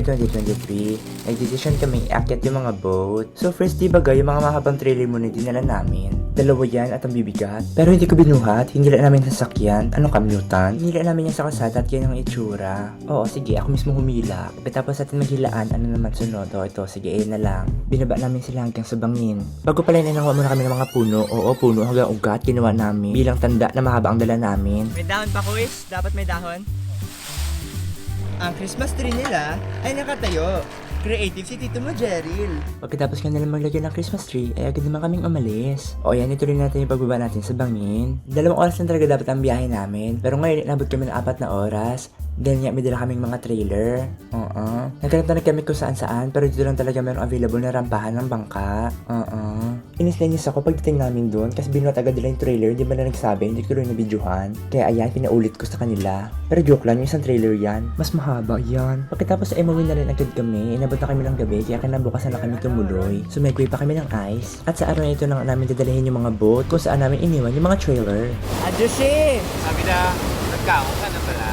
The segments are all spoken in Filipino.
2023, nag-decision kami iakyat yung mga boat. So first, di ba yung mga mahabang trailer muna dinala namin. Dalawa yan at ang bibigat. Pero hindi ko binuhat, hindi lang namin sasakyan. Ano kamyutan? Hindi lang namin yan sa kasada at yan ang itsura. Oo, sige, ako mismo humila. Pagkatapos natin maghilaan, ano naman sunod? O ito, sige, na lang. Binaba namin sila hanggang sa bangin. Bago pala inangawa muna kami ng mga puno. Oo, puno hanggang ugat, ginawa namin. Bilang tanda na mahaba ang dala namin. May dahon pa, Kuis? Dapat may dahon? Ang Christmas tree nila ay nakatayo. Creative si Tito mo, Jeril. Pagkatapos ka nalang maglagay ng Christmas tree, ay agad naman kaming umalis. O yan, ituloy natin yung pagbaba natin sa bangin. 2 oras lang talaga dapat ang biyahe namin. Pero ngayon, inabot kami ng 4 na oras. Dahil nga may dala kaming mga trailer. Nagkaroon kami kung saan-saan, pero dito lang talaga mayroong available na rampahan ng bangka. Inis na inis ako pagdating namin doon kasi binuhat agad nila yung trailer, hindi ba na nagsabi, hindi ko rin nabidyohan. Kaya ayan, pinaulit ko sa kanila. Pero joke lang, yung isang trailer yan. Mas mahaba yan. Pagkatapos ay umuwi na rin agad kami, inabot na kami ng gabi, kaya kinabukasan na kami tumuloy. Sumegway pa kami ng ice. At sa araw na ito lang namin dadalhin yung mga boat kung saan namin iniwan yung mga trailer. Adjushe! Sabi na, nagkaon ka na pala.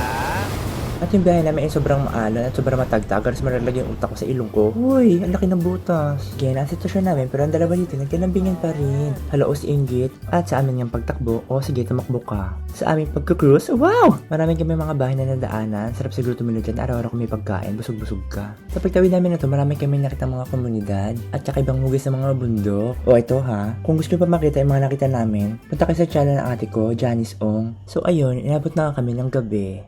At yung biyahe namin ay sobrang maalan at sobrang matagtag. Halos malalagay yung utak ko sa ilong ko. Uy, ang laki ng butas. Kaya na ang sitwasyon namin, pero ang dalawa dito nagkalambingan pa rin. Halaos inggit. At sa amin yung pagtakbo, o sige, tumakbo ka. Sa aming pagka-cruise, wow! Maraming kami mga bahay na nadaanan. Sarap siguro tumulog dyan. Araw-araw kami pagkain, busog-busog ka. Sa pagtawid namin na to, marami kami nakita mga komunidad. At saka ibang hugis sa mga bundok. O ito ha, kung gusto nyo pa makita yung mga nakita namin, punta kayo sa channel ng ate ko, Janice Ong. So ayun, inabot na kami ng gabi.